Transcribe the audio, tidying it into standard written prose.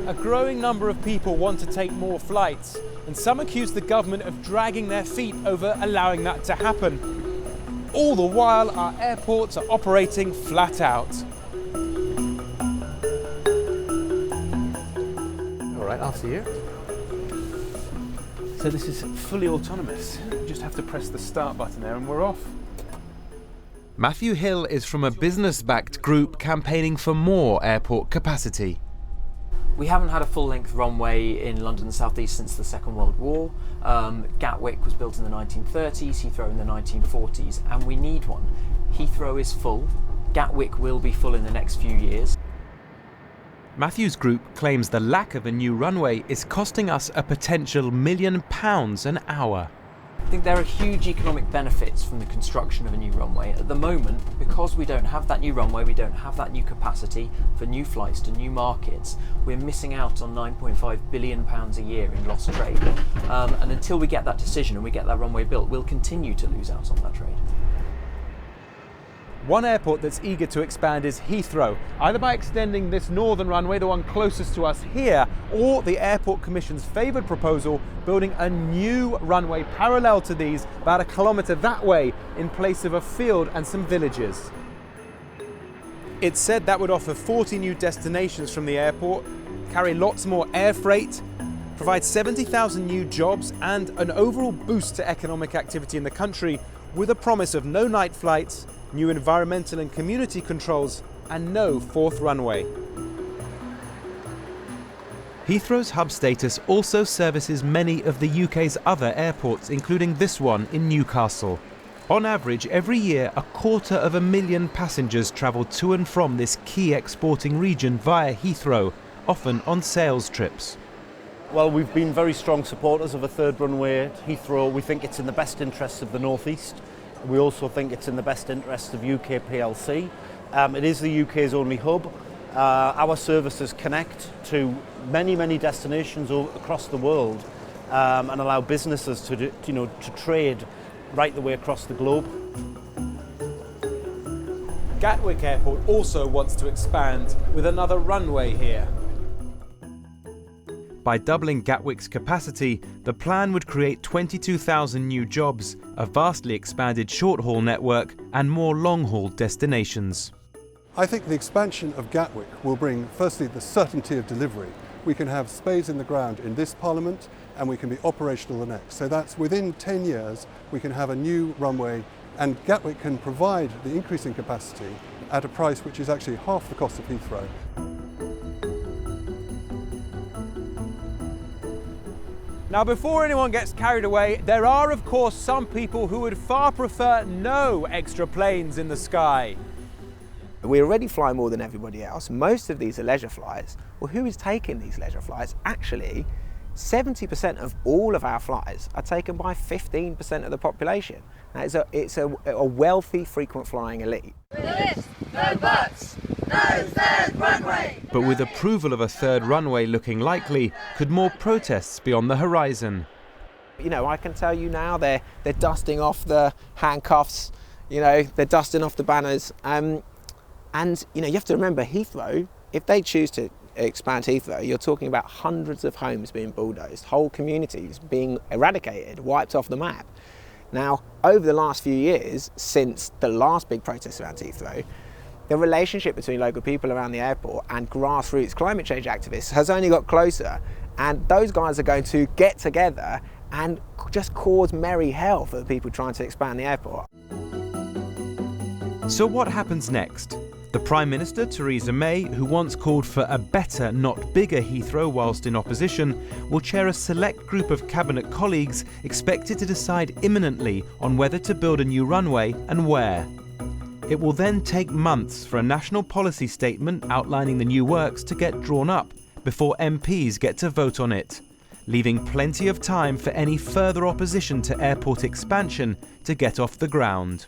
A growing number of people want to take more flights, and some accuse the government of dragging their feet over allowing that to happen. All the while, our airports are operating flat out. All right, after you. So this is fully autonomous. You just have to press the start button there and we're off. Matthew Hill is from a business-backed group campaigning for more airport capacity. We haven't had a full-length runway in London South East since the Second World War. Gatwick was built in the 1930s, Heathrow in the 1940s, and we need one. Heathrow is full. Gatwick will be full in the next few years. Matthew's group claims the lack of a new runway is costing us a potential £1 million an hour. I think there are huge economic benefits from the construction of a new runway. At the moment, because we don't have that new runway, we don't have that new capacity for new flights to new markets, we're missing out on £9.5 billion a year in lost trade. And until we get that decision and we get that runway built, we'll continue to lose out on that trade. One airport that's eager to expand is Heathrow, either by extending this northern runway, the one closest to us here, or the Airport Commission's favoured proposal, building a new runway parallel to these, about 1 kilometre that way, in place of a field and some villages. It's said that would offer 40 new destinations from the airport, carry lots more air freight, provide 70,000 new jobs and an overall boost to economic activity in the country, with a promise of no night flights, new environmental and community controls, and no fourth runway. Heathrow's hub status also services many of the UK's other airports, including this one in Newcastle. On average, every year, 250,000 passengers travel to and from this key exporting region via Heathrow, often on sales trips. Well, we've been very strong supporters of a third runway at Heathrow. We think it's in the best interests of the North East. We also think it's in the best interest of UK PLC. It is the UK's only hub. Our services connect to many destinations across the world and allow businesses to trade right the way across the globe. Gatwick Airport also wants to expand with another runway here. By doubling Gatwick's capacity, the plan would create 22,000 new jobs, a vastly expanded short-haul network and more long-haul destinations. I think the expansion of Gatwick will bring, firstly, the certainty of delivery. We can have spades in the ground in this Parliament and we can be operational the next. So that's within 10 years we can have a new runway, and Gatwick can provide the increasing capacity at a price which is actually half the cost of Heathrow. Now, before anyone gets carried away, there are of course some people who would far prefer no extra planes in the sky. We already fly more than everybody else. Most of these are leisure flights. Well, who is taking these leisure flights? Actually, 70% of all of our flights are taken by 15% of the population. Now, it's a wealthy, frequent flying elite. No buts, no third runway. But with approval of a third runway looking likely, could more protests be on the horizon? You know, I can tell you now they're dusting off the handcuffs, they're dusting off the banners. And, you have to remember Heathrow, if they choose to expand Heathrow, you're talking about hundreds of homes being bulldozed, whole communities being eradicated, wiped off the map. Now, over the last few years, since the last big protest around Heathrow, the relationship between local people around the airport and grassroots climate change activists has only got closer, and those guys are going to get together and just cause merry hell for the people trying to expand the airport. So what happens next? The Prime Minister, Theresa May, who once called for a better, not bigger Heathrow whilst in opposition, will chair a select group of cabinet colleagues expected to decide imminently on whether to build a new runway and where. It will then take months for a national policy statement outlining the new works to get drawn up before MPs get to vote on it, leaving plenty of time for any further opposition to airport expansion to get off the ground.